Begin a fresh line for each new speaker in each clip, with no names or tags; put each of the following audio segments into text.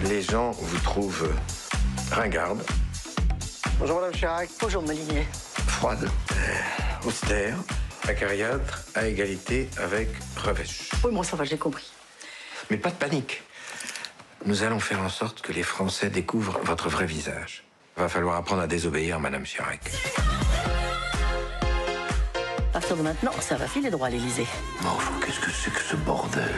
les gens vous trouvent ringarde,
Bonjour Madame Chirac.
Bonjour Molinier.
froide, austère, acariâtre, à égalité avec revêche.
Oui, moi ça va, j'ai compris.
Mais pas de panique. Nous allons faire en sorte que les Français découvrent votre vrai visage. Va falloir apprendre à désobéir, Madame Chirac.
À partir de maintenant, ça va filer droit à l'Élysée.
Mais enfin, qu'est-ce que c'est que ce bordel?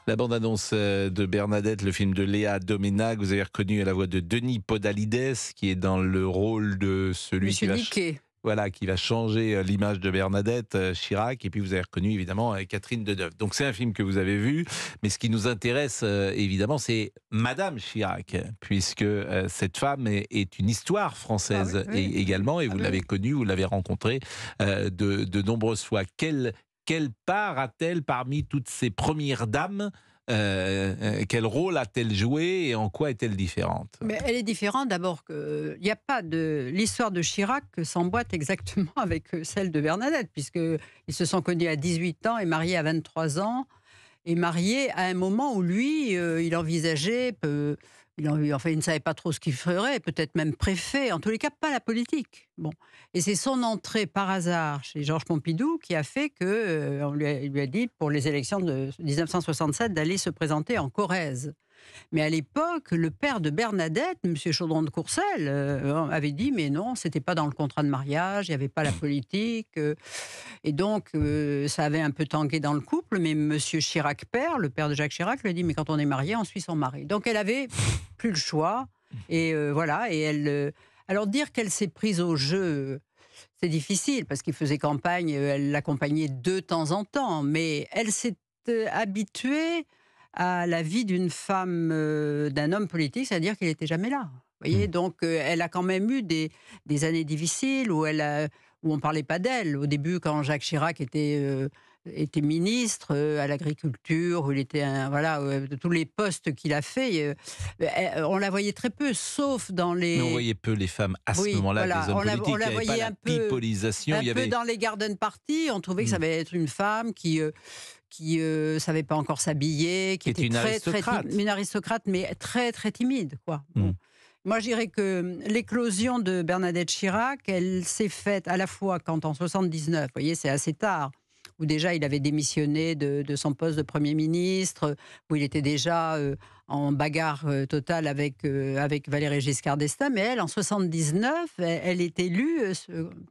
La bande-annonce de Bernadette, le film de Léa Doménac, vous avez reconnu à la voix de Denis Podalides, qui est dans le rôle de celui
Monsieur Niquet.
qui va changer l'image de Bernadette Chirac, et puis vous avez reconnu évidemment Catherine Deneuve. Donc c'est un film que vous avez vu, mais ce qui nous intéresse évidemment, c'est Madame Chirac, puisque cette femme est une histoire française également, et vous l'avez connue, vous l'avez rencontrée de nombreuses fois. Quelle part a-t-elle parmi toutes ces premières dames? Quel rôle a-t-elle joué et en quoi est-elle différente?
Mais elle est différente d'abord que il n'y a pas de l'histoire de Chirac s'emboîte exactement avec celle de Bernadette, puisqu'ils se sont connus à 18 ans et mariés à 23 ans, et mariés à un moment où lui, il envisageait, il ne savait pas trop ce qu'il ferait, peut-être même préfet, en tous les cas pas la politique. Bon. Et c'est son entrée par hasard chez Georges Pompidou qui a fait qu'on lui a dit pour les élections de 1967 d'aller se présenter en Corrèze. Mais à l'époque, le père de Bernadette, M. Chaudron de Courcelles, avait dit mais non, c'était pas dans le contrat de mariage, il n'y avait pas la politique. Et donc, ça avait un peu tangué dans le couple, mais M. Chirac père, le père de Jacques Chirac, lui a dit mais quand on est marié, on suit son mari. Donc elle avait plus le choix. Et voilà, et elle... alors dire qu'elle s'est prise au jeu... C'est difficile parce qu'il faisait campagne, elle l'accompagnait de temps en temps, mais elle s'est habituée à la vie d'une femme, d'un homme politique, c'est-à-dire qu'il n'était jamais là. Vous voyez, donc elle a quand même eu des années difficiles où on ne parlait pas d'elle. Au début, quand Jacques Chirac était ministre à l'agriculture, où il était de tous les postes qu'il a fait, on la voyait très peu, sauf dans les...
Mais on voyait peu les femmes à ce moment-là, des hommes politiques,
on la
il n'y avait
voyait
pas la pipolisation.
Un peu dans les garden parties, on trouvait que ça allait être une femme qui savait pas encore s'habiller, qui était
une aristocrate.
une aristocrate, mais très très timide, quoi. Bon. Moi, je dirais que l'éclosion de Bernadette Chirac, elle s'est faite à la fois quand en 79, vous voyez, c'est assez tard, où déjà il avait démissionné de son poste de Premier ministre, où il était déjà en bagarre totale avec Valéry Giscard d'Estaing, mais elle, en 79, elle est élue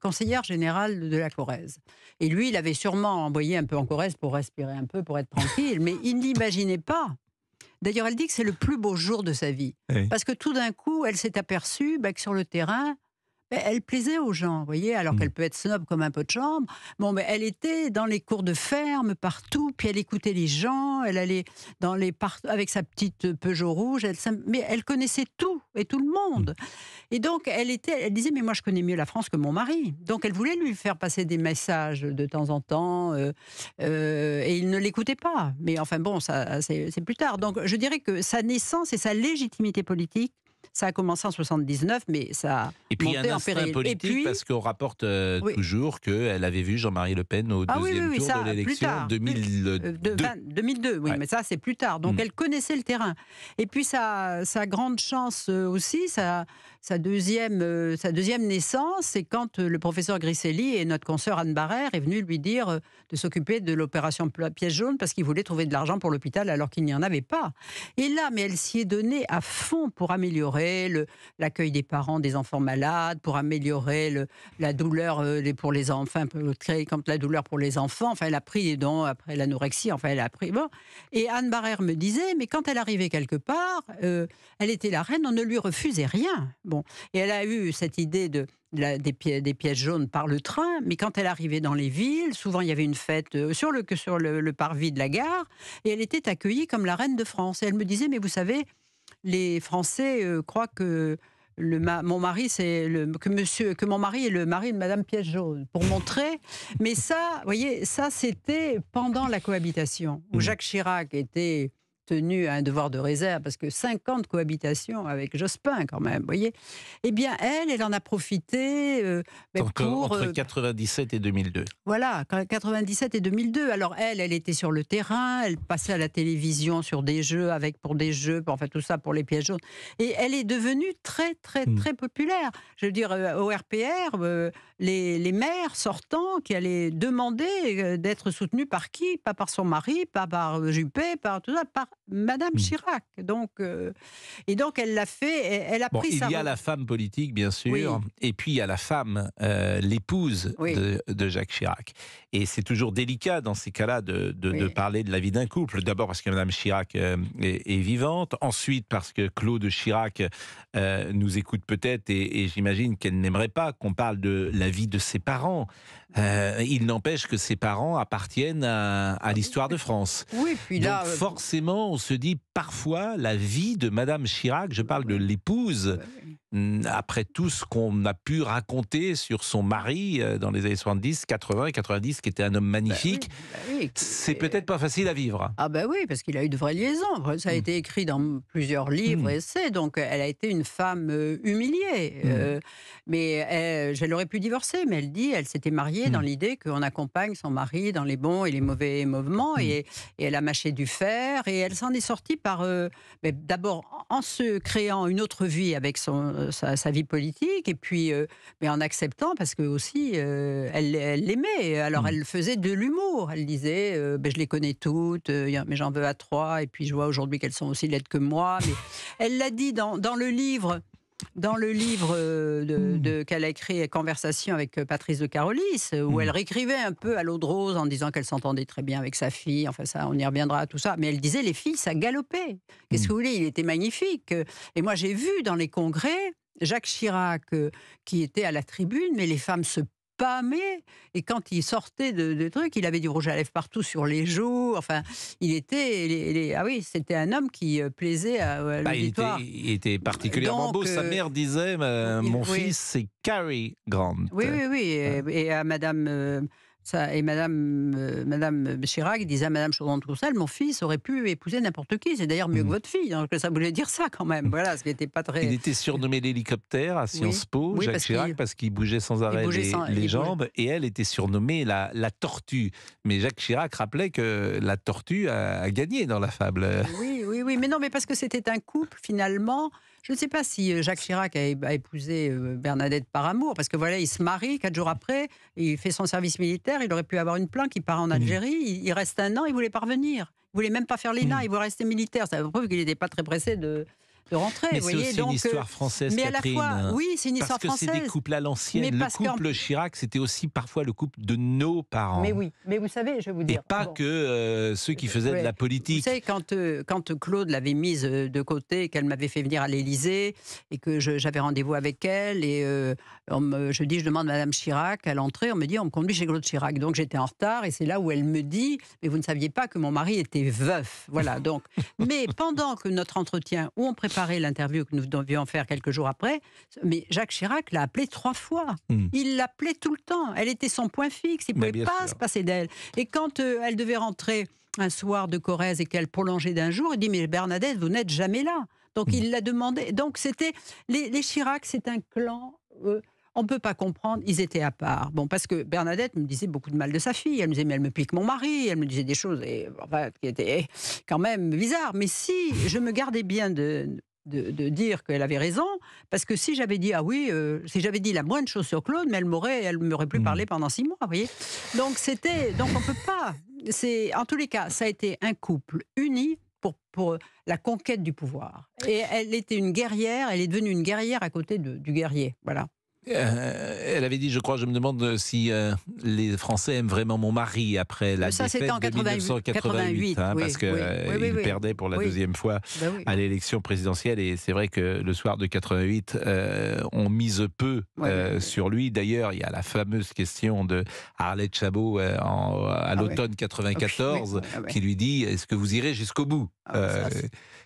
conseillère générale de la Corrèze. Et lui, il avait sûrement envoyé un peu en Corrèze pour respirer un peu, pour être tranquille, mais il n'imaginait pas. D'ailleurs, elle dit que c'est le plus beau jour de sa vie. Oui. Parce que tout d'un coup, elle s'est aperçue que sur le terrain, elle plaisait aux gens, vous voyez, alors qu'elle peut être snob comme un pot de chambre. Bon, mais elle était dans les cours de ferme, partout, puis elle écoutait les gens, elle allait dans les avec sa petite Peugeot rouge, mais elle connaissait tout et tout le monde. Et donc, elle disait, mais moi, je connais mieux la France que mon mari. Donc, elle voulait lui faire passer des messages de temps en temps, et il ne l'écoutait pas. Mais enfin, bon, ça, c'est plus tard. Donc, je dirais que sa naissance et sa légitimité politique, ça a commencé en 79, mais ça a
et puis
monté
un
en péril.
politique, et puis, parce qu'on rapporte toujours qu'elle avait vu Jean-Marie Le Pen au deuxième tour de l'élection
2002. Oui, mais ça, c'est plus tard. Donc, elle connaissait le terrain. Et puis, sa grande chance aussi, sa deuxième naissance, c'est quand le professeur Grisselli et notre consoeur Anne Barrère est venue lui dire de s'occuper de l'opération Pièce jaune parce qu'il voulait trouver de l'argent pour l'hôpital alors qu'il n'y en avait pas. Et là, mais elle s'y est donnée à fond pour améliorer l'accueil des parents des enfants malades, pour améliorer la douleur pour les enfants, créer comme la douleur pour les enfants. Enfin, elle a pris après l'anorexie, enfin, elle a pris... Bon. Et Anne Barrère me disait, mais quand elle arrivait quelque part, elle était la reine, on ne lui refusait rien. Bon. Et elle a eu cette idée des pièces jaunes par le train, mais quand elle arrivait dans les villes, souvent il y avait une fête sur le parvis de la gare, et elle était accueillie comme la reine de France. Et elle me disait, mais vous savez, les Français croient que mon mari que mon mari est le mari de Madame Pièce jaune, pour montrer. Mais ça, vous voyez, ça c'était pendant la cohabitation, où Jacques Chirac était tenu à un devoir de réserve, parce que 50 cohabitations avec Jospin, quand même, vous voyez. Eh bien, elle en a profité
Entre 97 et 2002.
Voilà, 97 et 2002. Alors, elle était sur le terrain, elle passait à la télévision sur des jeux, pour des jeux, enfin tout ça pour les pièges jaunes. Et elle est devenue très, très, très populaire. Je veux dire, au RPR, les maires sortants qui allaient demander d'être soutenus par qui? Pas par son mari, pas par Juppé, par tout ça, par Madame Chirac. Donc, et donc, elle l'a fait, elle a pris sa...
Il y a la femme politique, bien sûr,
Oui.
et puis il y a la femme, l'épouse
Oui.
de Jacques Chirac. Et c'est toujours délicat dans ces cas-là de parler de la vie d'un couple. D'abord parce que Madame Chirac est vivante, ensuite parce que Claude Chirac nous écoute peut-être et j'imagine qu'elle n'aimerait pas qu'on parle de la vie de ses parents. Il n'empêche que ses parents appartiennent à l'histoire de France.
Oui, puis là...
Donc forcément, on se dit parfois la vie de Madame Chirac, je parle de l'épouse, après tout ce qu'on a pu raconter sur son mari dans les années 70, 80 et 90, qui était un homme magnifique, c'est peut-être pas facile à vivre.
Ah ben oui, parce qu'il a eu de vraies liaisons. Ça a été écrit dans plusieurs livres et essais, donc elle a été une femme humiliée. Mais elle aurait pu divorcer, mais elle s'était mariée dans l'idée qu'on accompagne son mari dans les bons et les mauvais mouvements, et elle a mâché du fer, et elle s'en est sortie par, d'abord en se créant une autre vie avec sa vie politique, et puis mais en acceptant, parce que aussi elle l'aimait. Alors elle faisait de l'humour. Elle disait je les connais toutes, mais j'en veux à 3, et puis je vois aujourd'hui qu'elles sont aussi laides que moi. Mais elle l'a dit dans le livre. Dans le livre qu'elle a écrit, Conversation avec Patrice de Carolis, où elle réécrivait un peu à l'eau de rose en disant qu'elle s'entendait très bien avec sa fille, enfin ça, on y reviendra à tout ça, mais elle disait les filles, ça galopait. Qu'est-ce que vous voulez, il était magnifique. Et moi j'ai vu dans les congrès Jacques Chirac qui était à la tribune, mais les femmes se pâmaient, et quand il sortait de trucs, il avait du rouge à lèvres partout sur les joues, enfin, il était... Ah oui, c'était un homme qui plaisait à l'auditoire.
Il était particulièrement beau. Sa mère disait, mon fils, c'est Cary Grant.
Oui. Et à Madame Chirac disait à Madame Chaudron-Troussel, mon fils aurait pu épouser n'importe qui. C'est d'ailleurs mieux que votre fille. Donc ça voulait dire ça quand même. Voilà, ce qui n'était pas très...
Il était surnommé l'hélicoptère à Sciences Po, Jacques Chirac, parce qu'il bougeait sans arrêt les jambes. Et elle était surnommée la tortue. Mais Jacques Chirac rappelait que la tortue a gagné dans la fable.
Oui. Mais non, mais parce que c'était un couple finalement. Je ne sais pas si Jacques Chirac a épousé Bernadette par amour, parce que voilà, il se marie 4 jours après, il fait son service militaire, il aurait pu avoir une plainte, il part en Algérie, il reste 1 an, il voulait pas revenir. Il voulait même pas faire l'ENA, il voulait rester militaire. Ça prouve qu'il n'était pas très pressé de rentrer.
Mais
vous
c'est
voyez,
aussi
donc,
une histoire française,
mais
Catherine.
à la fois, oui, c'est une histoire française.
Parce que c'est des couples à l'ancienne. Le couple Chirac, c'était aussi parfois le couple de nos parents.
Mais oui, mais vous savez, je vais vous dire...
Et pas que ceux qui faisaient de la politique.
Vous savez, quand Claude l'avait mise de côté, qu'elle m'avait fait venir à l'Élysée, et que j'avais rendez-vous avec elle, et je demande à Madame Chirac à l'entrée, on me dit, on me conduit chez Claude Chirac. Donc j'étais en retard, et c'est là où elle me dit, mais vous ne saviez pas que mon mari était veuf. Voilà, donc. Mais pendant que notre entretien, où on préparait l'interview que nous devions faire quelques jours après, mais Jacques Chirac l'a appelée 3 fois. Il l'appelait tout le temps. Elle était son point fixe. Il ne pouvait pas se passer d'elle. Et quand elle devait rentrer un soir de Corrèze et qu'elle prolongeait d'1 jour, il dit, mais Bernadette, vous n'êtes jamais là. Donc il l'a demandé. Donc c'était... Les Chirac, c'est un clan... on ne peut pas comprendre, ils étaient à part. Bon, parce que Bernadette me disait beaucoup de mal de sa fille. Elle me disait, mais elle me pique mon mari. Elle me disait des choses qui étaient quand même bizarres. Mais si je me gardais bien de dire qu'elle avait raison, parce que si j'avais dit si j'avais dit la moindre chose sur Claude, mais elle m'aurait plus parlé pendant 6 mois, vous voyez. Donc on peut pas. En tous les cas, ça a été un couple uni pour la conquête du pouvoir. Et elle était une guerrière. Elle est devenue une guerrière à côté du guerrier. Voilà.
Elle avait dit, je crois, je me demande si les Français aiment vraiment mon mari après la défaite de 1988, parce qu'il perdait pour la 2e fois à l'élection présidentielle, et c'est vrai que le soir de 88, on mise peu sur lui. D'ailleurs, il y a la fameuse question de Arlette Chabot à l'automne 94 qui lui dit, est-ce que vous irez jusqu'au bout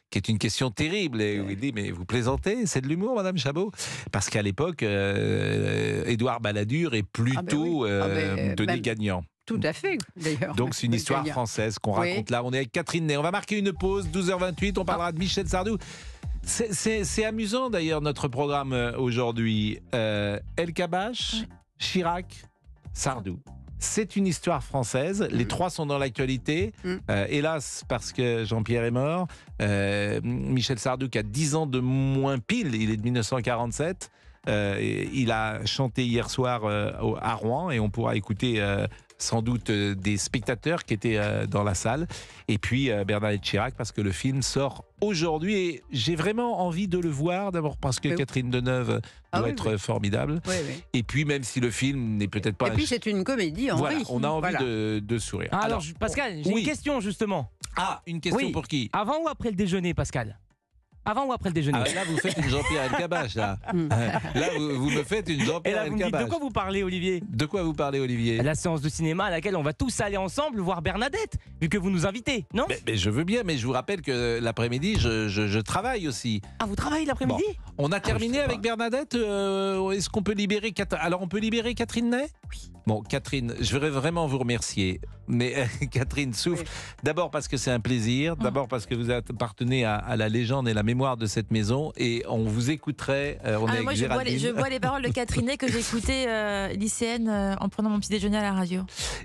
qui est une question terrible. Et il dit, mais vous plaisantez, c'est de l'humour, Madame Chabot? Parce qu'à l'époque, Édouard Balladur est plutôt donné gagnant.
Tout à fait, d'ailleurs.
Donc c'est une histoire
Italien.
française qu'on
Oui.
raconte là. On est avec Catherine Ney. On va marquer une pause, 12h28. On parlera de Michel Sardou. C'est amusant d'ailleurs notre programme aujourd'hui. El Kabbach, Chirac, Sardou. C'est une histoire française. Les trois sont dans l'actualité. Hélas, parce que Jean-Pierre est mort. Michel Sardou qui a 10 ans de moins pile. Il est de 1947. Il a chanté hier soir à Rouen et on pourra écouter sans doute des spectateurs qui étaient dans la salle. Et puis Bernadette Chirac parce que le film sort aujourd'hui et j'ai vraiment envie de le voir. D'abord parce que Catherine Deneuve doit être formidable.
Oui, oui.
Et puis même si le film n'est peut-être pas...
Et puis c'est une comédie en
Voilà,
riz.
on a envie
Voilà.
de sourire.
Ah, alors, Pascal, j'ai
oui.
une question justement.
Ah, une question
Oui.
pour qui?
Avant ou après le déjeuner, Pascal? Avant ou après le déjeuner?
Ah, là, vous faites une Jean-Pierre El Kabbach, là. Là, vous me faites une
Et
Jean-Pierre
là,
El
vous me dites de
Kabbach.
quoi vous parlez, Olivier?
De quoi vous parlez, Olivier?
La séance de cinéma à laquelle on va tous aller ensemble voir Bernadette, vu que vous nous invitez, non?
Mais je veux bien, mais je vous rappelle que l'après-midi, je travaille aussi.
Ah, vous travaillez l'après-midi?
On a terminé
sais
avec
pas.
Bernadette. Est-ce qu'on peut libérer Alors, on peut libérer Catherine Ney? Oui. Bon, Catherine, je voudrais vraiment vous remercier. Mais Catherine souffle.
Oui.
D'abord parce que c'est un plaisir. D'abord parce que vous appartenez à la légende et la mémoire de cette maison. Et on vous écouterait. On est avec
Moi, je
Géraldine.
vois les paroles de Catherine Ney que j'écoutais lycéenne en prenant mon petit déjeuner à la radio.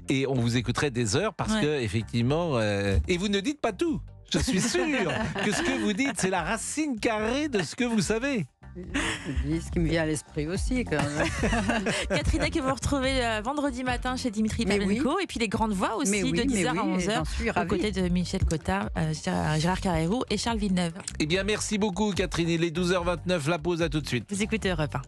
Et on vous écouterait des heures parce
Ouais.
que, effectivement. Et vous ne dites pas tout. Je suis sûr que ce que vous dites, c'est la racine carrée de ce que vous savez.
Je dis ce qui me vient à l'esprit aussi. Quand même.
Catherine Ney que vous retrouvez vendredi matin chez Dimitri
Mais
Pavlenko. Et puis les grandes voix aussi
Mais oui,
de 10h à
mais oui,
11h.
j'en suis
Aux
ravie.
côtés de Michel Cotta, Gérard Carrérou et Charles Villeneuve.
Eh bien, merci beaucoup, Catherine. Il est 12h29. La pause, à tout de suite.
Vous écoutez Europe 1.